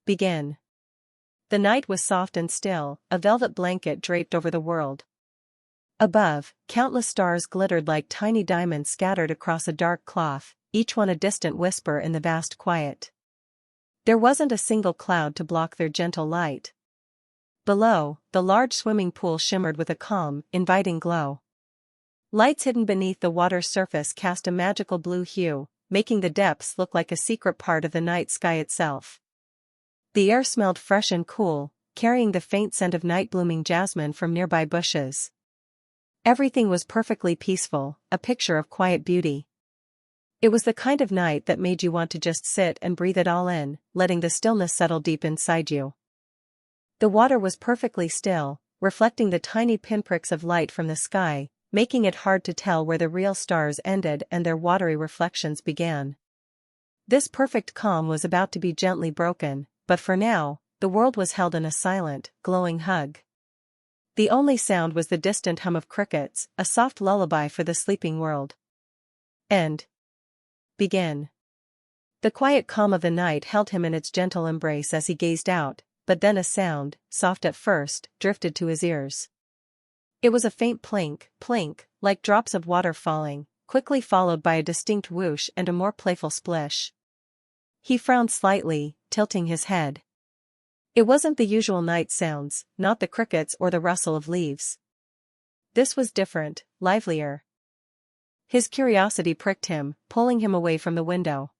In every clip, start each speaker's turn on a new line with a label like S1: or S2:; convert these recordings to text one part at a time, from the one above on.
S1: Begin. The night was soft and still, a velvet blanket draped over the world. Above, countless stars glittered like tiny diamonds scattered across a dark cloth, each one a distant whisper in the vast quiet. There wasn't a single cloud to block their gentle light. Below, the large swimming pool shimmered with a calm, inviting glow. Lights hidden beneath the water's surface cast a magical blue hue, making the depths look like a secret part of the night sky itself. The air smelled fresh and cool, carrying the faint scent of night-blooming jasmine from nearby bushes. Everything was perfectly peaceful, a picture of quiet beauty. It was the kind of night that made you want to just sit and breathe it all in, letting the stillness settle deep inside you. The water was perfectly still, reflecting the tiny pinpricks of light from the sky, making it hard to tell where the real stars ended and their watery reflections began. This perfect calm was about to be gently broken, but for now, the world was held in a silent, glowing hug. The only sound was the distant hum of crickets, a soft lullaby for the sleeping world. And begin. The quiet calm of the night held him in its gentle embrace as he gazed out, but then a sound, soft at first, drifted to his ears. It was a faint plink, plink, like drops of water falling, quickly followed by a distinct whoosh and a more playful splish. He frowned slightly, tilting his head. It wasn't the usual night sounds, not the crickets or the rustle of leaves. This was different, livelier. His curiosity pricked him, pulling him away from the window.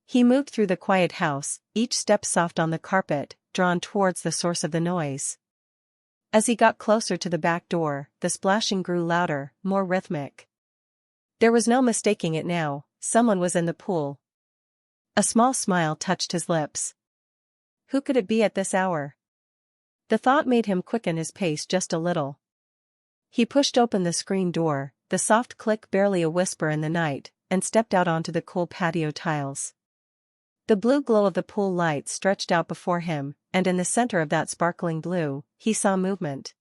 S1: He moved through the quiet house, each step soft on the carpet, drawn towards the source of the noise. As he got closer to the back door, the splashing grew louder, more rhythmic. There was no mistaking it now, someone was in the pool. A small smile touched his lips. Who could it be at this hour? The thought made him quicken his pace just a little. He pushed open the screen door, the soft click barely a whisper in the night, and stepped out onto the cool patio tiles. The blue glow of the pool light stretched out before him, and in the center of that sparkling blue, he saw movement.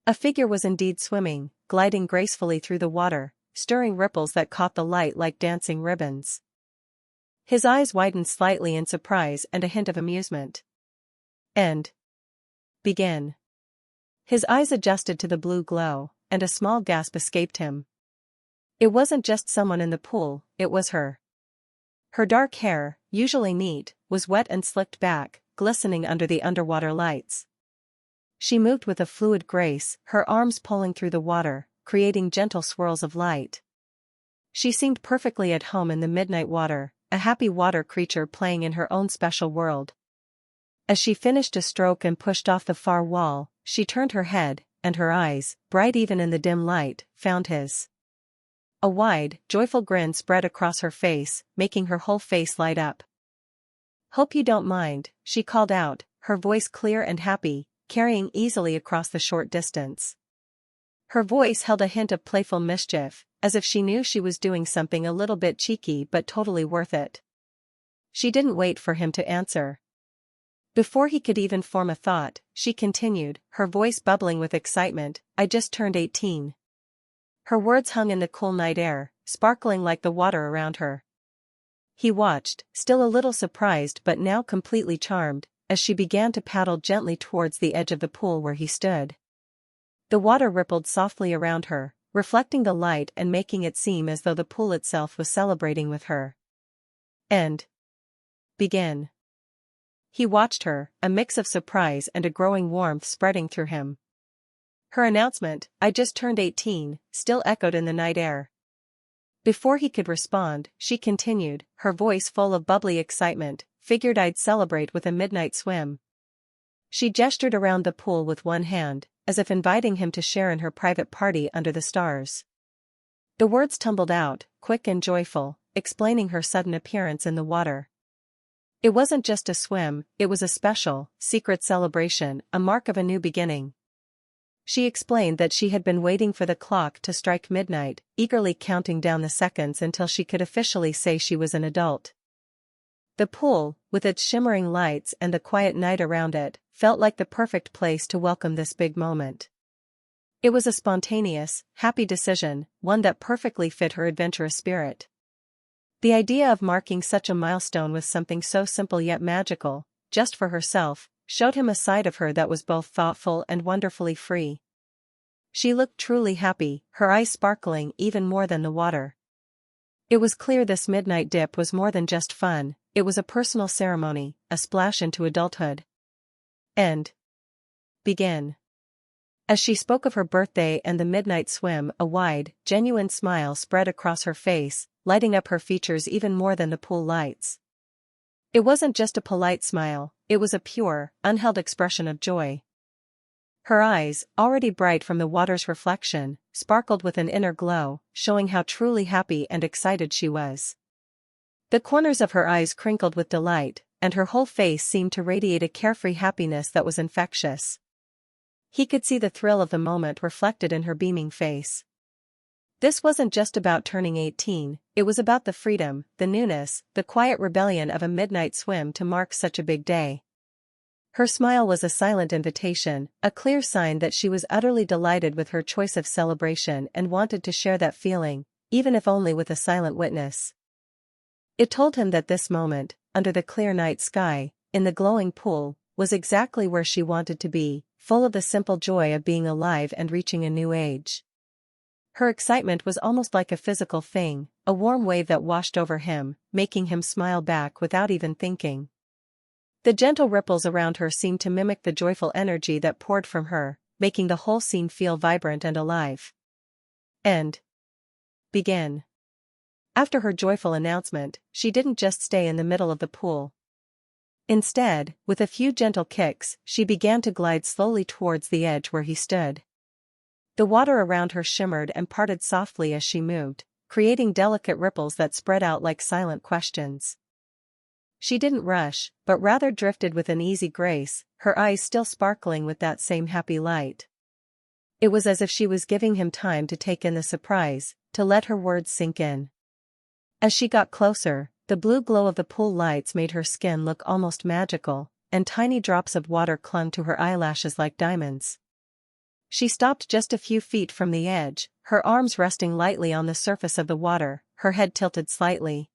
S1: A figure was indeed swimming, gliding gracefully through the water, stirring ripples that caught the light like dancing ribbons. His eyes widened slightly in surprise and a hint of amusement. And begin. His eyes adjusted to the blue glow, and a small gasp escaped him. It wasn't just someone in the pool, it was her. Her dark hair, usually neat, was wet and slicked back, glistening under the underwater lights. She moved with a fluid grace, her arms pulling through the water, creating gentle swirls of light. She seemed perfectly at home in the midnight water, a happy water creature playing in her own special world. As she finished a stroke and pushed off the far wall, she turned her head, and her eyes, bright even in the dim light, found his. A wide, joyful grin spread across her face, making her whole face light up. "Hope you don't mind," she called out, her voice clear and happy, carrying easily across the short distance. Her voice held a hint of playful mischief, as if she knew she was doing something a little bit cheeky but totally worth it. She didn't wait for him to answer. Before he could even form a thought, she continued, her voice bubbling with excitement, "I just turned 18. Her words hung in the cool night air, sparkling like the water around her. He watched, still a little surprised but now completely charmed, as she began to paddle gently towards the edge of the pool where he stood. The water rippled softly around her, reflecting the light and making it seem as though the pool itself was celebrating with her. And begin. He watched her, a mix of surprise and a growing warmth spreading through him. Her announcement, "I just turned 18, still echoed in the night air. Before he could respond, she continued, her voice full of bubbly excitement, "Figured I'd celebrate with a midnight swim." She gestured around the pool with one hand, as if inviting him to share in her private party under the stars. The words tumbled out, quick and joyful, explaining her sudden appearance in the water. It wasn't just a swim, it was a special, secret celebration, a mark of a new beginning. She explained that she had been waiting for the clock to strike midnight, eagerly counting down the seconds until she could officially say she was an adult. The pool, with its shimmering lights and the quiet night around it, felt like the perfect place to welcome this big moment. It was a spontaneous, happy decision, one that perfectly fit her adventurous spirit. The idea of marking such a milestone with something so simple yet magical, just for herself, showed him a side of her that was both thoughtful and wonderfully free. She looked truly happy, her eyes sparkling even more than the water. It was clear this midnight dip was more than just fun, it was a personal ceremony, a splash into adulthood. And begin. As she spoke of her birthday and the midnight swim, a wide, genuine smile spread across her face, lighting up her features even more than the pool lights. It wasn't just a polite smile, it was a pure, unheld expression of joy. Her eyes, already bright from the water's reflection, sparkled with an inner glow, showing how truly happy and excited she was. The corners of her eyes crinkled with delight, and her whole face seemed to radiate a carefree happiness that was infectious. He could see the thrill of the moment reflected in her beaming face. This wasn't just about turning 18, it was about the freedom, the newness, the quiet rebellion of a midnight swim to mark such a big day. Her smile was a silent invitation, a clear sign that she was utterly delighted with her choice of celebration and wanted to share that feeling, even if only with a silent witness. It told him that this moment, under the clear night sky, in the glowing pool, was exactly where she wanted to be, full of the simple joy of being alive and reaching a new age. Her excitement was almost like a physical thing, a warm wave that washed over him, making him smile back without even thinking. The gentle ripples around her seemed to mimic the joyful energy that poured from her, making the whole scene feel vibrant and alive. And begin. After her joyful announcement, she didn't just stay in the middle of the pool. Instead, with a few gentle kicks, she began to glide slowly towards the edge where he stood. The water around her shimmered and parted softly as she moved, creating delicate ripples that spread out like silent questions. She didn't rush, but rather drifted with an easy grace, her eyes still sparkling with that same happy light. It was as if she was giving him time to take in the surprise, to let her words sink in. As she got closer, the blue glow of the pool lights made her skin look almost magical, and tiny drops of water clung to her eyelashes like diamonds. She stopped just a few feet from the edge, her arms resting lightly on the surface of the water, her head tilted slightly.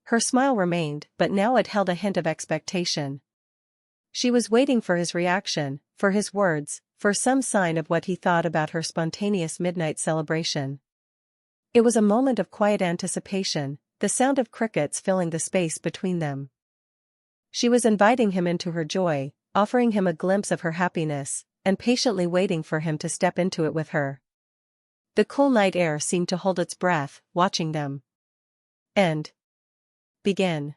S1: Her smile remained, but now it held a hint of expectation. She was waiting for his reaction, for his words, for some sign of what he thought about her spontaneous midnight celebration. It was a moment of quiet anticipation, the sound of crickets filling the space between them. She was inviting him into her joy, offering him a glimpse of her happiness, and patiently waiting for him to step into it with her. The cool night air seemed to hold its breath, watching them. And begin.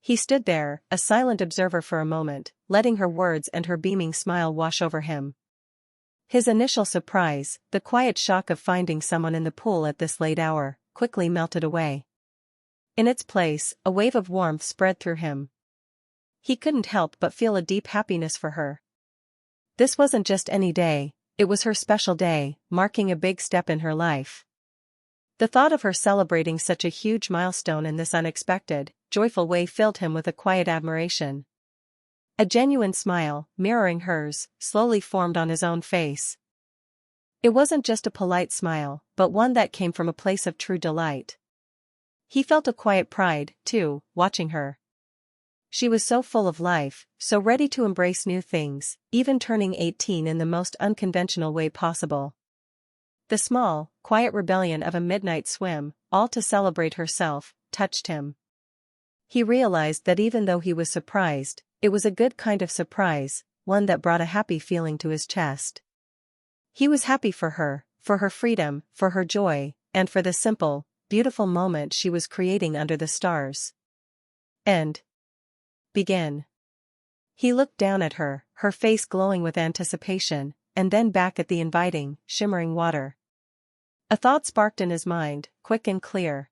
S1: He stood there, a silent observer for a moment, letting her words and her beaming smile wash over him. His initial surprise, the quiet shock of finding someone in the pool at this late hour, quickly melted away. In its place, a wave of warmth spread through him. He couldn't help but feel a deep happiness for her. This wasn't just any day, it was her special day, marking a big step in her life. The thought of her celebrating such a huge milestone in this unexpected, joyful way filled him with a quiet admiration. A genuine smile, mirroring hers, slowly formed on his own face. It wasn't just a polite smile, but one that came from a place of true delight. He felt a quiet pride, too, watching her. She was so full of life, so ready to embrace new things, even turning 18 in the most unconventional way possible. The small, quiet rebellion of a midnight swim, all to celebrate herself, touched him. He realized that even though he was surprised, it was a good kind of surprise, one that brought a happy feeling to his chest. He was happy for her freedom, for her joy, and for the simple, beautiful moment she was creating under the stars. And begin. He looked down at her, her face glowing with anticipation, and then back at the inviting, shimmering water. A thought sparked in his mind, quick and clear.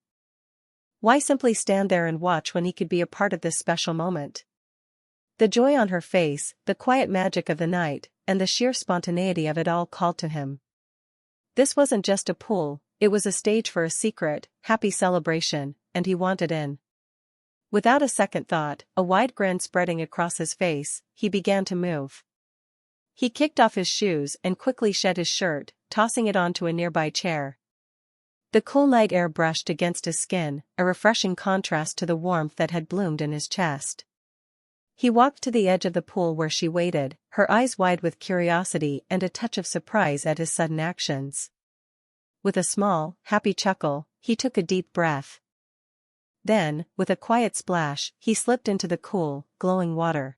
S1: Why simply stand there and watch when he could be a part of this special moment? The joy on her face, the quiet magic of the night, and the sheer spontaneity of it all called to him. This wasn't just a pool, it was a stage for a secret, happy celebration, and he wanted in. Without a second thought, a wide grin spreading across his face, he began to move. He kicked off his shoes and quickly shed his shirt, tossing it onto a nearby chair. The cool night air brushed against his skin, a refreshing contrast to the warmth that had bloomed in his chest. He walked to the edge of the pool where she waited, her eyes wide with curiosity and a touch of surprise at his sudden actions. With a small, happy chuckle, he took a deep breath. Then, with a quiet splash, he slipped into the cool, glowing water.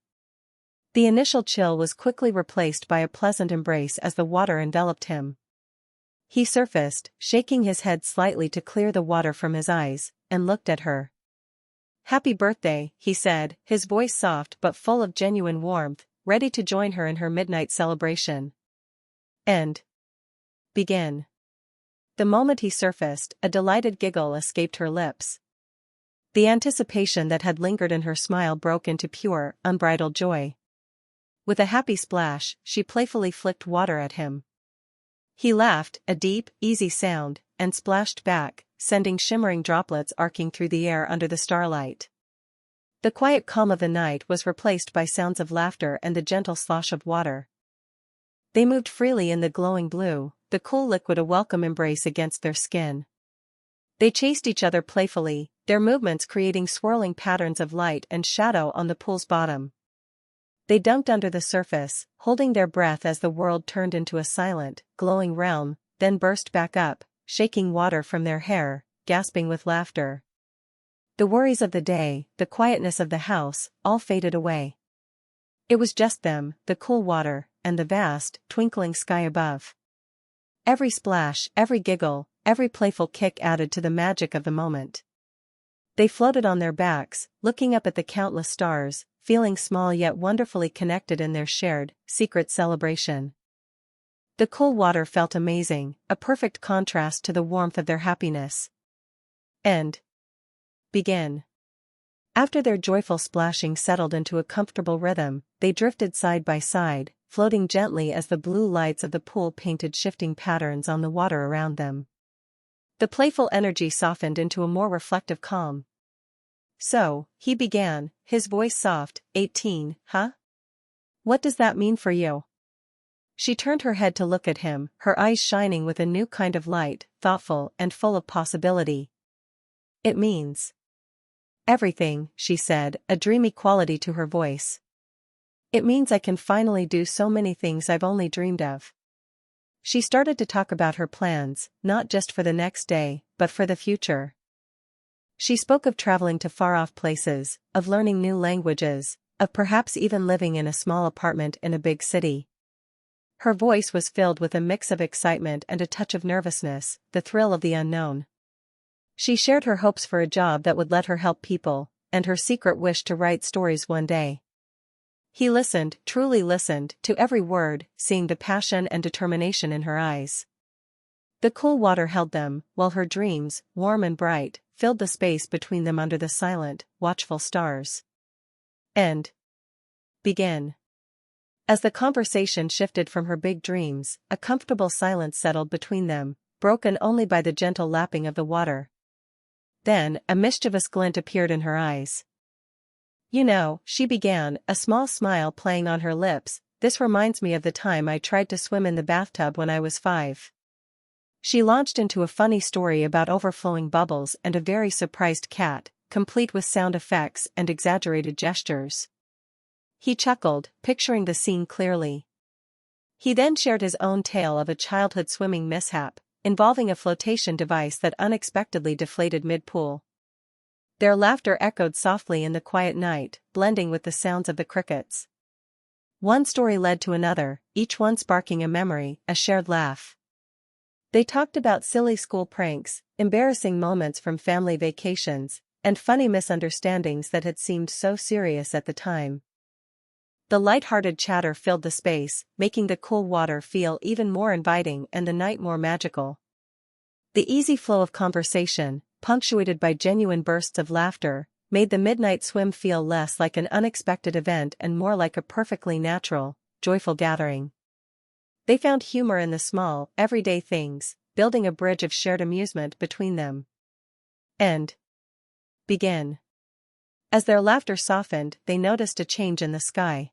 S1: The initial chill was quickly replaced by a pleasant embrace as the water enveloped him. He surfaced, shaking his head slightly to clear the water from his eyes, and looked at her. "Happy birthday," he said, his voice soft but full of genuine warmth, ready to join her in her midnight celebration. And begin. The moment he surfaced, a delighted giggle escaped her lips. The anticipation that had lingered in her smile broke into pure, unbridled joy. With a happy splash, she playfully flicked water at him. He laughed, a deep, easy sound, and splashed back, sending shimmering droplets arcing through the air under the starlight. The quiet calm of the night was replaced by sounds of laughter and the gentle slosh of water. They moved freely in the glowing blue, the cool liquid a welcome embrace against their skin. They chased each other playfully, their movements creating swirling patterns of light and shadow on the pool's bottom. They dunked under the surface, holding their breath as the world turned into a silent, glowing realm, then burst back up, shaking water from their hair, gasping with laughter. The worries of the day, the quietness of the house, all faded away. It was just them, the cool water, and the vast, twinkling sky above. Every splash, every giggle, every playful kick added to the magic of the moment. They floated on their backs, looking up at the countless stars, feeling small yet wonderfully connected in their shared, secret celebration. The cool water felt amazing, a perfect contrast to the warmth of their happiness. And begin. After their joyful splashing settled into a comfortable rhythm, they drifted side by side, floating gently as the blue lights of the pool painted shifting patterns on the water around them. The playful energy softened into a more reflective calm. "So," he began, his voice soft, 18, huh? What does that mean for you?" She turned her head to look at him, her eyes shining with a new kind of light, thoughtful and full of possibility. "It means everything," she said, a dreamy quality to her voice. "It means I can finally do so many things I've only dreamed of." She started to talk about her plans, not just for the next day, but for the future. She spoke of traveling to far-off places, of learning new languages, of perhaps even living in a small apartment in a big city. Her voice was filled with a mix of excitement and a touch of nervousness, the thrill of the unknown. She shared her hopes for a job that would let her help people, and her secret wish to write stories one day. He listened, truly listened, to every word, seeing the passion and determination in her eyes. The cool water held them, while her dreams, warm and bright, filled the space between them under the silent, watchful stars. And begin. As the conversation shifted from her big dreams, a comfortable silence settled between them, broken only by the gentle lapping of the water. Then, a mischievous glint appeared in her eyes. "You know," she began, a small smile playing on her lips, "this reminds me of the time I tried to swim in the bathtub when I was 5. She launched into a funny story about overflowing bubbles and a very surprised cat, complete with sound effects and exaggerated gestures. He chuckled, picturing the scene clearly. He then shared his own tale of a childhood swimming mishap, involving a flotation device that unexpectedly deflated mid-pool. Their laughter echoed softly in the quiet night, blending with the sounds of the crickets. One story led to another, each one sparking a memory, a shared laugh. They talked about silly school pranks, embarrassing moments from family vacations, and funny misunderstandings that had seemed so serious at the time. The light-hearted chatter filled the space, making the cool water feel even more inviting and the night more magical. The easy flow of conversation, punctuated by genuine bursts of laughter, made the midnight swim feel less like an unexpected event and more like a perfectly natural, joyful gathering. They found humor in the small, everyday things, building a bridge of shared amusement between them. And begin. As their laughter softened, they noticed a change in the sky.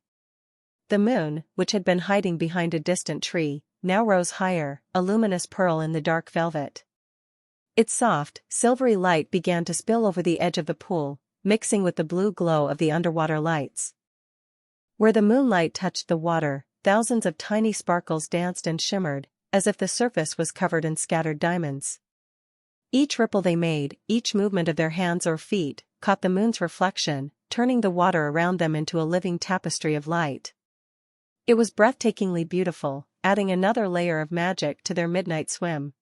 S1: The moon, which had been hiding behind a distant tree, now rose higher, a luminous pearl in the dark velvet. Its soft, silvery light began to spill over the edge of the pool, mixing with the blue glow of the underwater lights. Where the moonlight touched the water, thousands of tiny sparkles danced and shimmered, as if the surface was covered in scattered diamonds. Each ripple they made, each movement of their hands or feet, caught the moon's reflection, turning the water around them into a living tapestry of light. It was breathtakingly beautiful, adding another layer of magic to their midnight swim.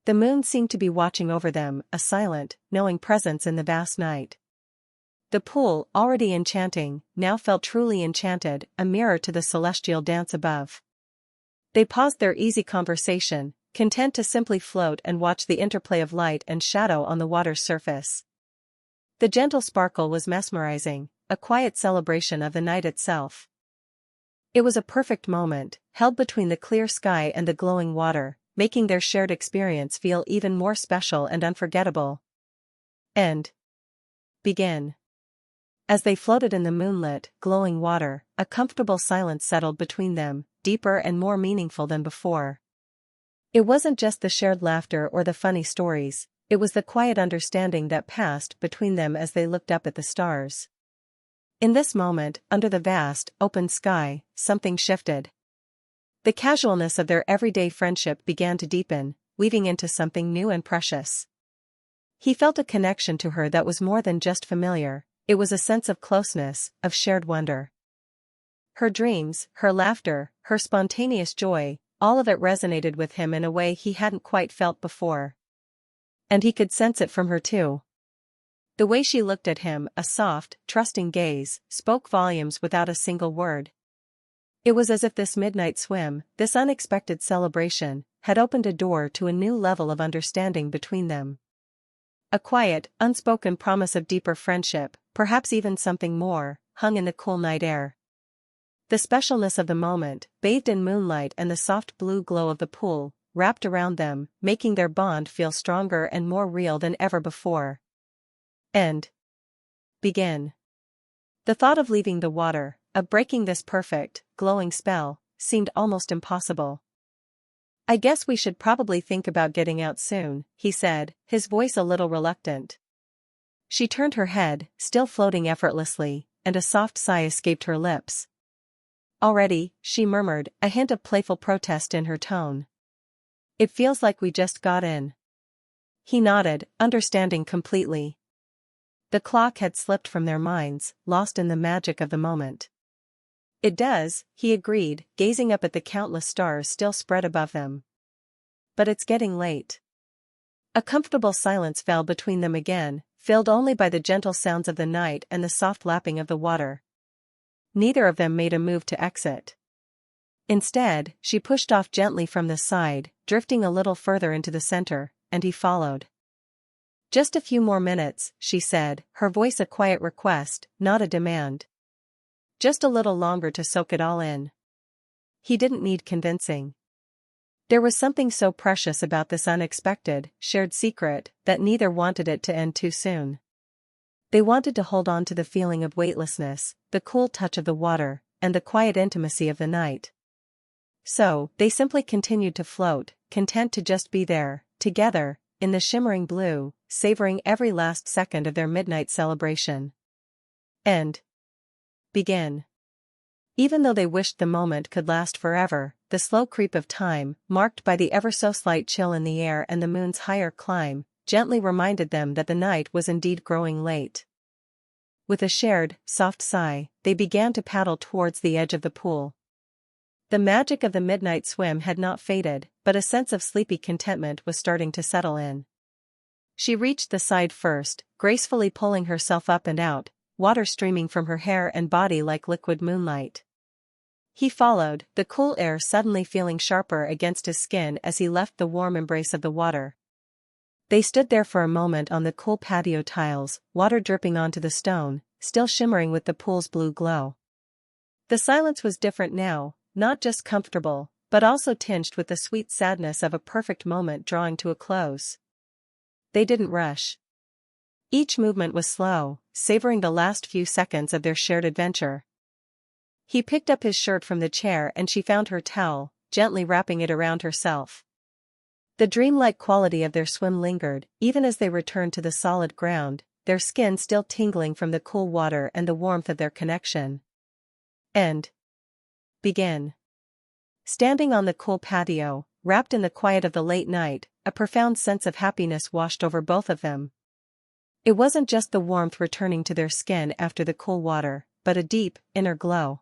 S1: The moon seemed to be watching over them, a silent, knowing presence in the vast night. The pool, already enchanting, now felt truly enchanted, a mirror to the celestial dance above. They paused their easy conversation, content to simply float and watch the interplay of light and shadow on the water's surface. The gentle sparkle was mesmerizing, a quiet celebration of the night itself. It was a perfect moment, held between the clear sky and the glowing water, making their shared experience feel even more special and unforgettable. And begin. As they floated in the moonlit, glowing water, a comfortable silence settled between them, deeper and more meaningful than before. It wasn't just the shared laughter or the funny stories, it was the quiet understanding that passed between them as they looked up at the stars. In this moment, under the vast, open sky, something shifted. The casualness of their everyday friendship began to deepen, weaving into something new and precious. He felt a connection to her that was more than just familiar. It was a sense of closeness, of shared wonder. Her dreams, her laughter, her spontaneous joy, all of it resonated with him in a way he hadn't quite felt before. And he could sense it from her too. The way she looked at him, a soft, trusting gaze, spoke volumes without a single word. It was as if this midnight swim, this unexpected celebration, had opened a door to a new level of understanding between them. A quiet, unspoken promise of deeper friendship, perhaps even something more, hung in the cool night air. The specialness of the moment, bathed in moonlight and the soft blue glow of the pool, wrapped around them, making their bond feel stronger and more real than ever before. And begin. The thought of leaving the water, of breaking this perfect, glowing spell, seemed almost impossible. "I guess we should probably think about getting out soon," he said, his voice a little reluctant. She turned her head, still floating effortlessly, and a soft sigh escaped her lips. "Already," she murmured, a hint of playful protest in her tone. "It feels like we just got in." He nodded, understanding completely. The clock had slipped from their minds, lost in the magic of the moment. "It does," he agreed, gazing up at the countless stars still spread above them. "But it's getting late." A comfortable silence fell between them again, filled only by the gentle sounds of the night and the soft lapping of the water. Neither of them made a move to exit. Instead, she pushed off gently from the side, drifting a little further into the center, and he followed. "Just a few more minutes," she said, her voice a quiet request, not a demand. Just a little longer to soak it all in. He didn't need convincing. There was something so precious about this unexpected, shared secret, that neither wanted it to end too soon. They wanted to hold on to the feeling of weightlessness, the cool touch of the water, and the quiet intimacy of the night. So, they simply continued to float, content to just be there, together, in the shimmering blue, savoring every last second of their midnight celebration. And begin. Even though they wished the moment could last forever, the slow creep of time, marked by the ever-so-slight chill in the air and the moon's higher climb, gently reminded them that the night was indeed growing late. With a shared, soft sigh, they began to paddle towards the edge of the pool. The magic of the midnight swim had not faded, but a sense of sleepy contentment was starting to settle in. She reached the side first, gracefully pulling herself up and out, water streaming from her hair and body like liquid moonlight. He followed, the cool air suddenly feeling sharper against his skin as he left the warm embrace of the water. They stood there for a moment on the cool patio tiles, water dripping onto the stone, still shimmering with the pool's blue glow. The silence was different now, not just comfortable, but also tinged with the sweet sadness of a perfect moment drawing to a close. They didn't rush. Each movement was slow, savoring the last few seconds of their shared adventure. He picked up his shirt from the chair and she found her towel, gently wrapping it around herself. The dreamlike quality of their swim lingered, even as they returned to the solid ground, their skin still tingling from the cool water and the warmth of their connection. and begin. Standing on the cool patio, wrapped in the quiet of the late night, a profound sense of happiness washed over both of them. It wasn't just the warmth returning to their skin after the cool water, but a deep, inner glow.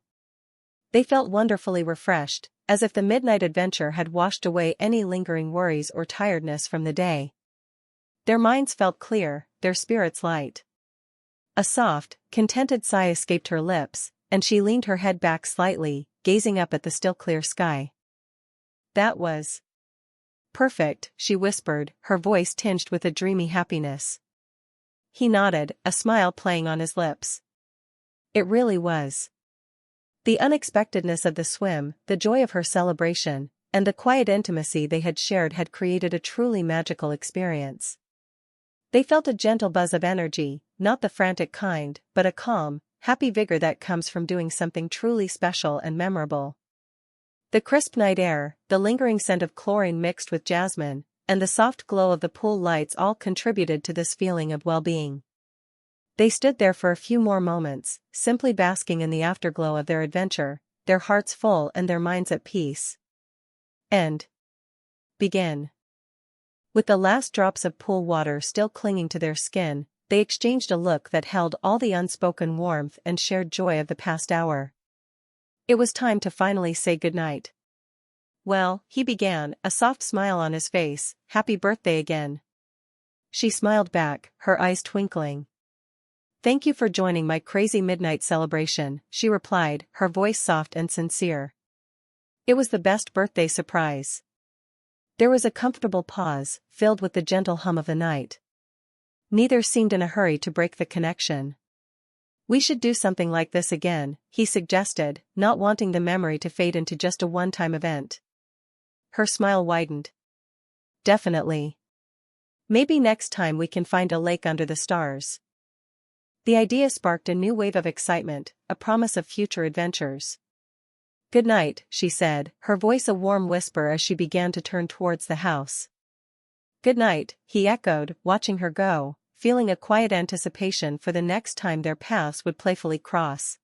S1: They felt wonderfully refreshed, as if the midnight adventure had washed away any lingering worries or tiredness from the day. Their minds felt clear, their spirits light. A soft, contented sigh escaped her lips, and she leaned her head back slightly, gazing up at the still clear sky. "That was perfect," she whispered, her voice tinged with a dreamy happiness. He nodded, a smile playing on his lips. It really was. The unexpectedness of the swim, the joy of her celebration, and the quiet intimacy they had shared had created a truly magical experience. They felt a gentle buzz of energy, not the frantic kind, but a calm, happy vigor that comes from doing something truly special and memorable. The crisp night air, the lingering scent of chlorine mixed with jasmine, and the soft glow of the pool lights all contributed to this feeling of well-being. They stood there for a few more moments, simply basking in the afterglow of their adventure, their hearts full and their minds at peace. And begin. With the last drops of pool water still clinging to their skin, they exchanged a look that held all the unspoken warmth and shared joy of the past hour. It was time to finally say goodnight. "Well," he began, a soft smile on his face, "happy birthday again." She smiled back, her eyes twinkling. "Thank you for joining my crazy midnight celebration," she replied, her voice soft and sincere. "It was the best birthday surprise." There was a comfortable pause, filled with the gentle hum of the night. Neither seemed in a hurry to break the connection. "We should do something like this again," he suggested, not wanting the memory to fade into just a one-time event. Her smile widened. "Definitely. Maybe next time we can find a lake under the stars." The idea sparked a new wave of excitement, a promise of future adventures. "Good night," she said, her voice a warm whisper as she began to turn towards the house. "Good night," he echoed, watching her go, feeling a quiet anticipation for the next time their paths would playfully cross.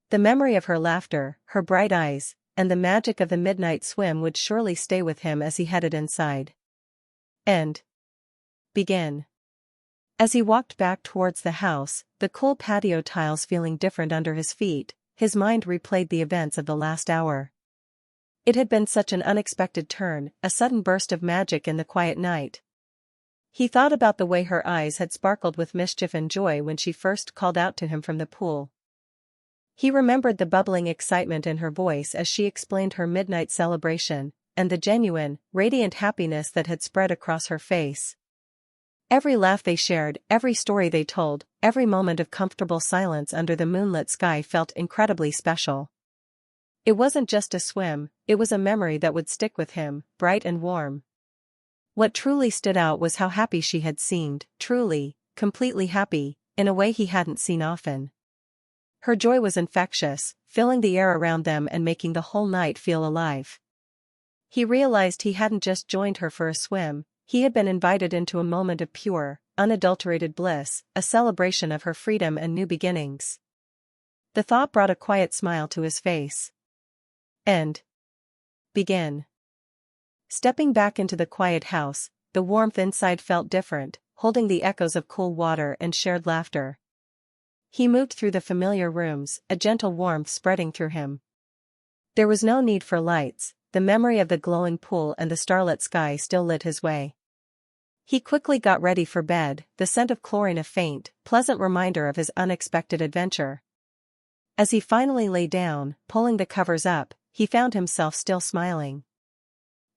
S1: The memory of her laughter, her bright eyes, and the magic of the midnight swim would surely stay with him as he headed inside. And begin. As he walked back towards the house, the cool patio tiles feeling different under his feet, his mind replayed the events of the last hour. It had been such an unexpected turn, a sudden burst of magic in the quiet night. He thought about the way her eyes had sparkled with mischief and joy when she first called out to him from the pool. He remembered the bubbling excitement in her voice as she explained her midnight celebration, and the genuine, radiant happiness that had spread across her face. Every laugh they shared, every story they told, every moment of comfortable silence under the moonlit sky felt incredibly special. It wasn't just a swim, it was a memory that would stick with him, bright and warm. What truly stood out was how happy she had seemed, truly, completely happy, in a way he hadn't seen often. Her joy was infectious, filling the air around them and making the whole night feel alive. He realized he hadn't just joined her for a swim, he had been invited into a moment of pure, unadulterated bliss, a celebration of her freedom and new beginnings. The thought brought a quiet smile to his face. And begin. Stepping back into the quiet house, the warmth inside felt different, holding the echoes of cool water and shared laughter. He moved through the familiar rooms, a gentle warmth spreading through him. There was no need for lights, the memory of the glowing pool and the starlit sky still lit his way. He quickly got ready for bed, the scent of chlorine a faint, pleasant reminder of his unexpected adventure. As he finally lay down, pulling the covers up, he found himself still smiling.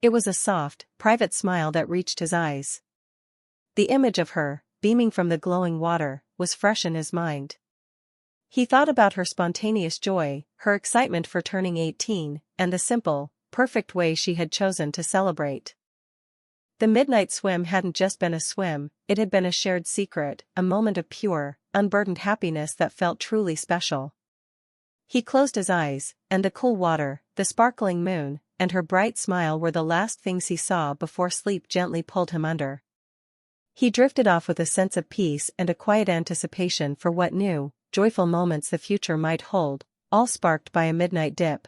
S1: It was a soft, private smile that reached his eyes. The image of her, beaming from the glowing water, was fresh in his mind. He thought about her spontaneous joy, her excitement for turning 18, and the simple, perfect way she had chosen to celebrate. The midnight swim hadn't just been a swim, it had been a shared secret, a moment of pure, unburdened happiness that felt truly special. He closed his eyes, and the cool water, the sparkling moon, and her bright smile were the last things he saw before sleep gently pulled him under. He drifted off with a sense of peace and a quiet anticipation for what new, joyful moments the future might hold, all sparked by a midnight dip.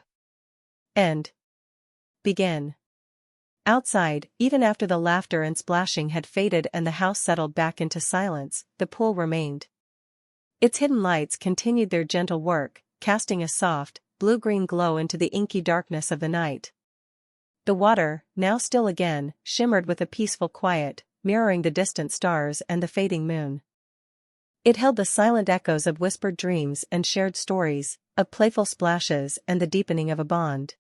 S1: And begin. Outside, even after the laughter and splashing had faded and the house settled back into silence, the pool remained. Its hidden lights continued their gentle work, casting a soft, blue-green glow into the inky darkness of the night. The water, now still again, shimmered with a peaceful quiet, mirroring the distant stars and the fading moon. It held the silent echoes of whispered dreams and shared stories, of playful splashes and the deepening of a bond.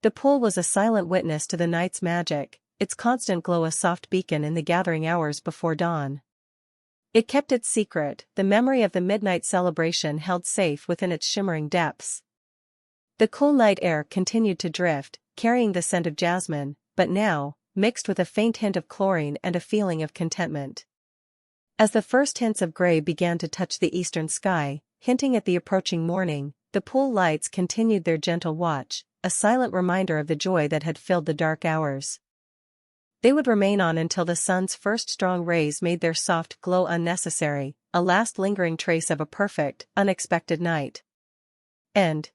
S1: The pool was a silent witness to the night's magic, its constant glow a soft beacon in the gathering hours before dawn. It kept its secret, the memory of the midnight celebration held safe within its shimmering depths. The cool night air continued to drift, carrying the scent of jasmine, but now, mixed with a faint hint of chlorine and a feeling of contentment. As the first hints of gray began to touch the eastern sky, hinting at the approaching morning, the pool lights continued their gentle watch, a silent reminder of the joy that had filled the dark hours. They would remain on until the sun's first strong rays made their soft glow unnecessary, a last lingering trace of a perfect, unexpected night. And